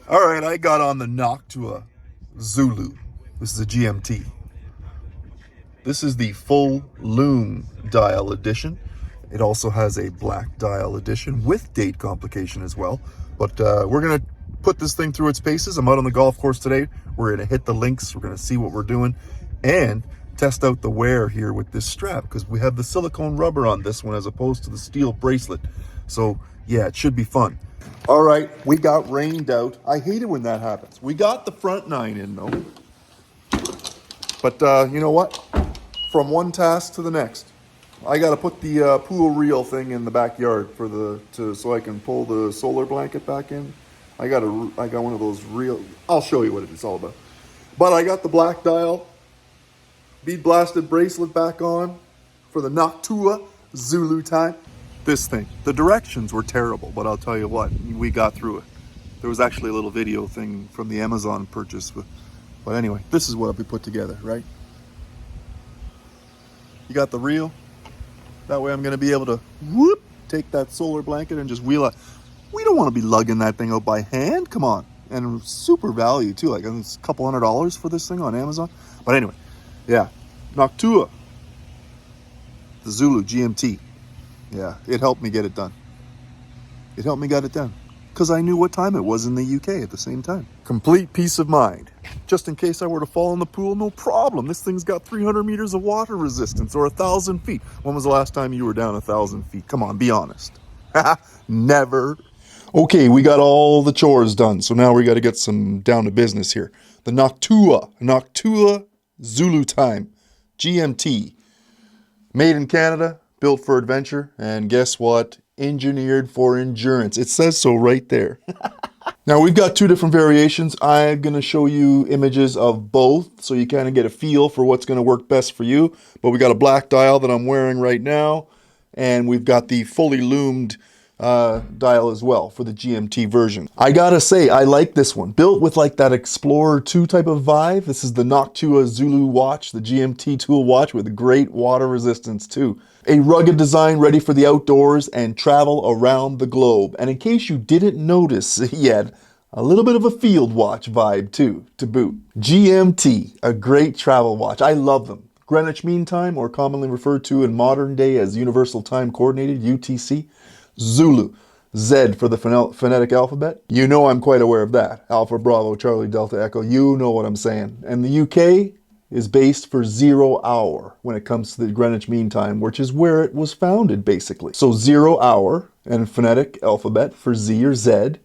All right, I got on the NOCTUA Zulu. This is a GMT. This is the full Lume dial edition. It also has a black dial edition with date complication as well. But we're gonna put this thing through its paces. I'm out on the golf course today. We're gonna hit the links. We're gonna see what we're doing and test out the wear here with this strap, because we have the silicone rubber on this one as opposed to the steel bracelet. So yeah, it should be fun. All right, we got rained out. I hate it when that happens. We got the front 9 in though. But you know what? From one task to the next. I got to put the pool reel thing in the backyard so I can pull the solar blanket back in. I got one of those reel. I'll show you what it's all about. But I got the black dial, bead blasted bracelet back on for the NOCTUA Zulu time. This thing, the directions were terrible, but I'll tell you what, we got through it. There was actually a little video thing from the Amazon purchase. But anyway, this is what we put together, right? You got the reel. That way I'm going to be able to take that solar blanket and just wheel it. We don't want to be lugging that thing out by hand. Come on. And super value too. Like it's a couple $100 for this thing on Amazon. But anyway, yeah. NOCTUA, the Zulu GMT. Yeah, it helped me get it done. It helped me get it done. Because I knew what time it was in the UK at the same time. Complete peace of mind. Just in case I were to fall in the pool, no problem. This thing's got 300 meters of water resistance, or 1,000 feet. When was the last time you were down 1,000 feet? Come on, be honest. Never. Okay, we got all the chores done, so now we got to get some down to business here. The NOCTUA Zulu time, GMT. Made in Canada, built for adventure, and guess what? Engineered for endurance. It says so right there. Now we've got 2 different variations. I'm going to show you images of both so you kind of get a feel for what's going to work best for you. But we got a black dial that I'm wearing right now, and we've got the fully loomed dial as well for the GMT version. I gotta say, I like this one. Built with like that Explorer 2 type of vibe. This is the NOCTUA Zulu watch, the GMT tool watch with great water resistance too. A rugged design ready for the outdoors and travel around the globe. And in case you didn't notice yet, a little bit of a field watch vibe too, to boot. GMT, a great travel watch. I love them. Greenwich Mean Time, or commonly referred to in modern day as Universal Time Coordinated, UTC. Zulu, Z for the phonetic alphabet. You know I'm quite aware of that. Alpha, Bravo, Charlie, Delta, Echo. You know what I'm saying. And the UK is based for 0 hour when it comes to the Greenwich Mean Time, which is where it was founded, basically. So 0 hour and phonetic alphabet for Z or Z,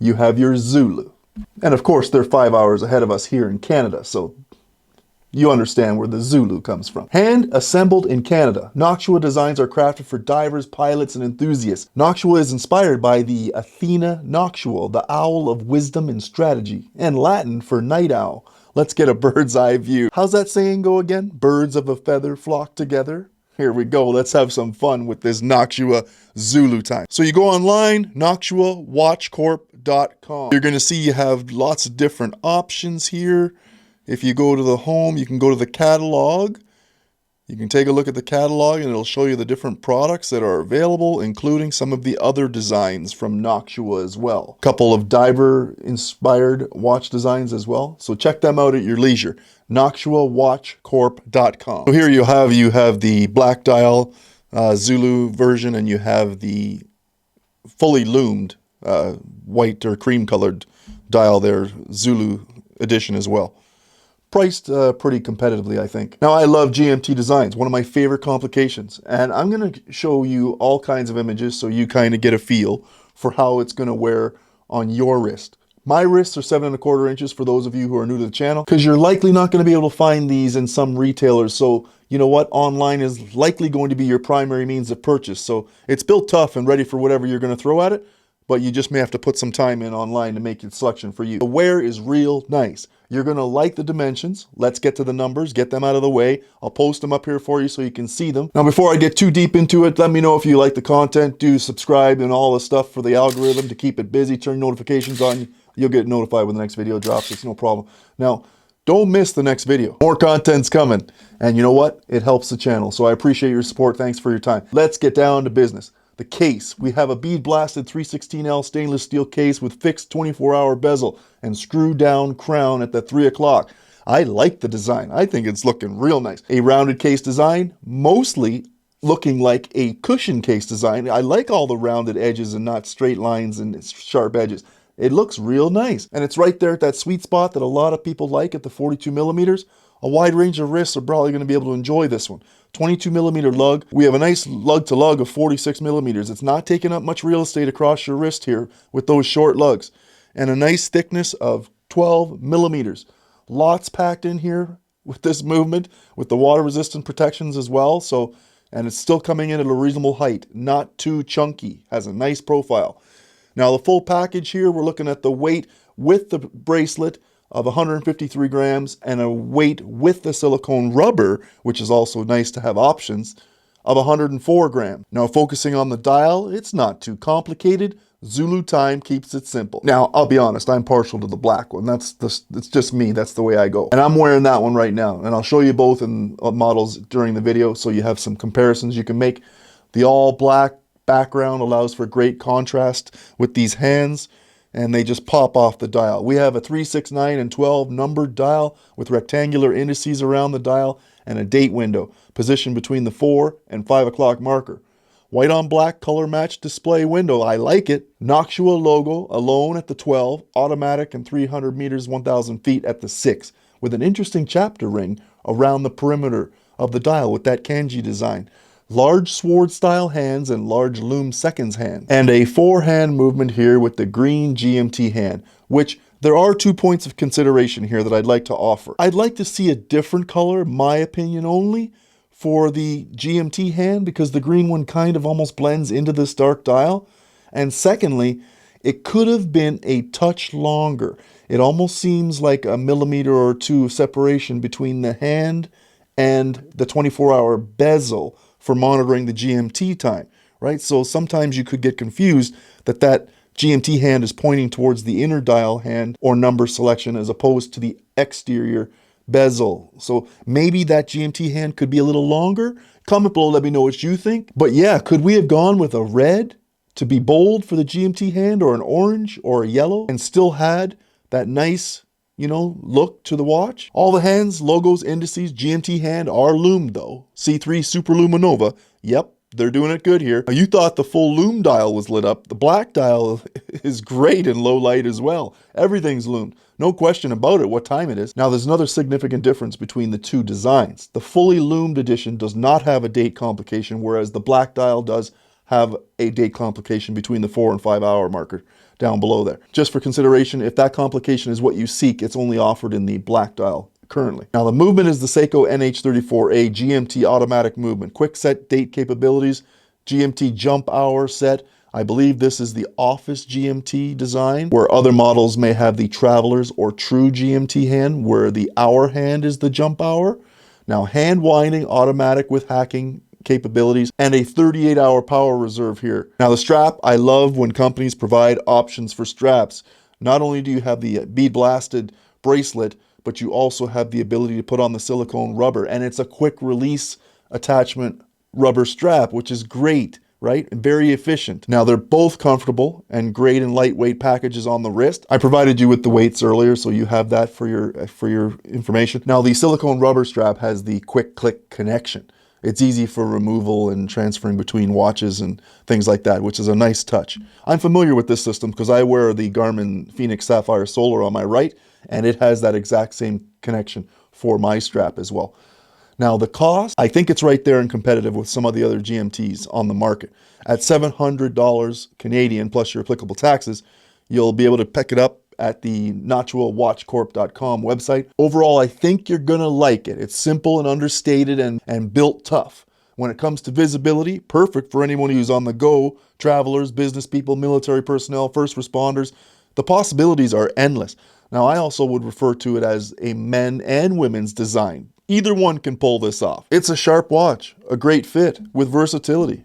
you have your Zulu. And of course, they're 5 hours ahead of us here in Canada, so you understand where the Zulu comes from. Hand assembled in Canada. NOCTUA designs are crafted for divers, pilots, and enthusiasts. NOCTUA is inspired by the Athena noctual, the owl of wisdom and strategy, and Latin for night owl. Let's get a bird's eye view. How's that saying go again? Birds of a feather flock together. Here we go. Let's have some fun with this NOCTUA Zulu time. So you go online, NOCTUAWatchCorp.com. You're going to see you have lots of different options here. If you go to the home, you can go to the catalog. You can take a look at the catalog and it'll show you the different products that are available, including some of the other designs from NOCTUA as well. A couple of diver-inspired watch designs as well. So check them out at your leisure. NOCTUAWatchCorp.com. So here you have the black dial Zulu version, and you have the fully loomed white or cream colored dial there, Zulu edition as well. Priced pretty competitively, I think. Now, I love GMT designs, one of my favorite complications. And I'm going to show you all kinds of images so you kind of get a feel for how it's going to wear on your wrist. My wrists are 7¼ inches for those of you who are new to the channel, because you're likely not going to be able to find these in some retailers. So, you know what? Online is likely going to be your primary means of purchase. So it's built tough and ready for whatever you're going to throw at it, but you just may have to put some time in online to make your selection for you. The wear is real nice. You're going to like the dimensions. Let's get to the numbers, get them out of the way. I'll post them up here for you so you can see them. Now, before I get too deep into it, let me know if you like the content. Do subscribe and all the stuff for the algorithm to keep it busy. Turn notifications on. You'll get notified when the next video drops. It's no problem. Now, don't miss the next video. More content's coming. And you know what? It helps the channel. So I appreciate your support. Thanks for your time. Let's get down to business. The case, we have a bead blasted 316L stainless steel case with fixed 24-hour bezel and screw down crown at the 3 o'clock. I like the design. I think it's looking real nice. A rounded case design, mostly looking like a cushion case design. I like all the rounded edges and not straight lines and sharp edges. It looks real nice. And it's right there at that sweet spot that a lot of people like at the 42 millimeters. A wide range of wrists are probably going to be able to enjoy this one. 22 millimeter lug. We have a nice lug to lug of 46 millimeters. It's not taking up much real estate across your wrist here with those short lugs. And a nice thickness of 12 millimeters. Lots packed in here with this movement, with the water resistant protections as well. So, and it's still coming in at a reasonable height, not too chunky, has a nice profile. Now the full package here, we're looking at the weight with the bracelet of 153 grams and a weight with the silicone rubber, which is also nice to have options, of 104 grams. Now focusing on the dial, it's not too complicated. Zulu Time keeps it simple. Now, I'll be honest, I'm partial to the black one. It's just me, that's the way I go. And I'm wearing that one right now. And I'll show you both in models during the video so you have some comparisons you can make. The all black background allows for great contrast with these hands, and they just pop off the dial. We have a 3, 6, 9, and 12 numbered dial with rectangular indices around the dial and a date window positioned between the 4 and 5 o'clock marker. White on black color match display window, I like it. NOCTUA logo alone at the 12, automatic and 300 meters, 1,000 feet at the 6, with an interesting chapter ring around the perimeter of the dial with that kanji design. Large sword style hands and large Lume seconds hand. And a 4-hand movement here with the green GMT hand, which there are 2 points of consideration here that I'd like to offer. I'd like to see a different color, my opinion only, for the GMT hand, because the green one kind of almost blends into this dark dial. And secondly, it could have been a touch longer. It almost seems like a millimeter or two of separation between the hand and the 24-hour bezel for monitoring the GMT time, right? So sometimes you could get confused that that GMT hand is pointing towards the inner dial hand or number selection as opposed to the exterior bezel. So maybe that GMT hand could be a little longer. Comment below, let me know what you think. But yeah, could we have gone with a red to be bold for the GMT hand, or an orange or a yellow, and still had that nice, you know, look to the watch? All the hands, logos, indices, GMT hand are loomed though. C3 Super Luminova, yep, they're doing it good here. Now, you thought the full Lume dial was lit up. The black dial is great in low light as well. Everything's loomed. No question about it what time it is. Now there's another significant difference between the two designs. The fully loomed edition does not have a date complication, whereas the black dial does have a date complication between the 4 and 5 hour marker down below there. Just for consideration, if that complication is what you seek, it's only offered in the black dial currently. Now the movement is the Seiko NH34A GMT automatic movement. Quick set date capabilities, GMT jump hour set. I believe this is the office GMT design, where other models may have the traveler's or true GMT hand, where the hour hand is the jump hour. Now hand winding automatic with hacking capabilities, and a 38-hour power reserve here. Now the strap, I love when companies provide options for straps. Not only do you have the bead blasted bracelet, but you also have the ability to put on the silicone rubber, and it's a quick release attachment rubber strap, which is great, right? And very efficient. Now they're both comfortable and great and lightweight packages on the wrist. I provided you with the weights earlier, so you have that for your information. Now the silicone rubber strap has the quick click connection. It's easy for removal and transferring between watches and things like that, which is a nice touch. I'm familiar with this system because I wear the Garmin Fenix Sapphire Solar on my right, and it has that exact same connection for my strap as well. Now the cost, I think it's right there and competitive with some of the other GMTs on the market. At $700 Canadian plus your applicable taxes, you'll be able to pick it up at the NOCTUAWatchCorp.com website. Overall, I think you're gonna like it. It's simple and understated and built tough. When it comes to visibility, perfect for anyone who's on the go, travelers, business people, military personnel, first responders. The possibilities are endless. Now, I also would refer to it as a men and women's design. Either one can pull this off. It's a sharp watch, a great fit with versatility.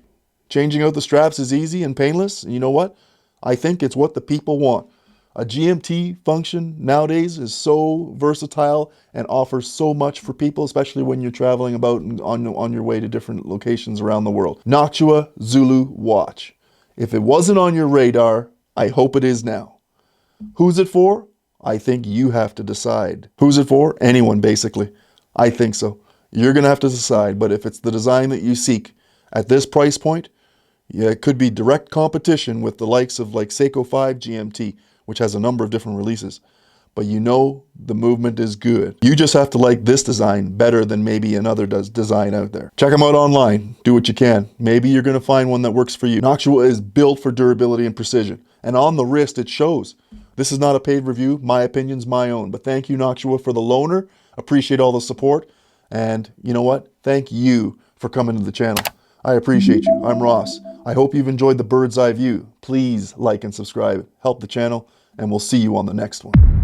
Changing out the straps is easy and painless. And you know what? I think it's what the people want. A GMT function nowadays is so versatile and offers so much for people, especially when you're traveling about on your way to different locations around the world. NOCTUA Zulu watch. If it wasn't on your radar, I hope it is now. Who's it for? I think you have to decide. Who's it for? Anyone, basically. I think so. You're going to have to decide, but if it's the design that you seek at this price point, yeah, it could be direct competition with the likes of like Seiko 5 GMT, which has a number of different releases. But you know the movement is good. You just have to like this design better than maybe another design out there. Check them out online. Do what you can. Maybe you're going to find one that works for you. NOCTUA is built for durability and precision. And on the wrist, it shows. This is not a paid review. My opinion's my own. But thank you, NOCTUA, for the loaner. Appreciate all the support. And you know what? Thank you for coming to the channel. I appreciate you. I'm Ross. I hope you've enjoyed the bird's eye view. Please like and subscribe. Help the channel, and we'll see you on the next one.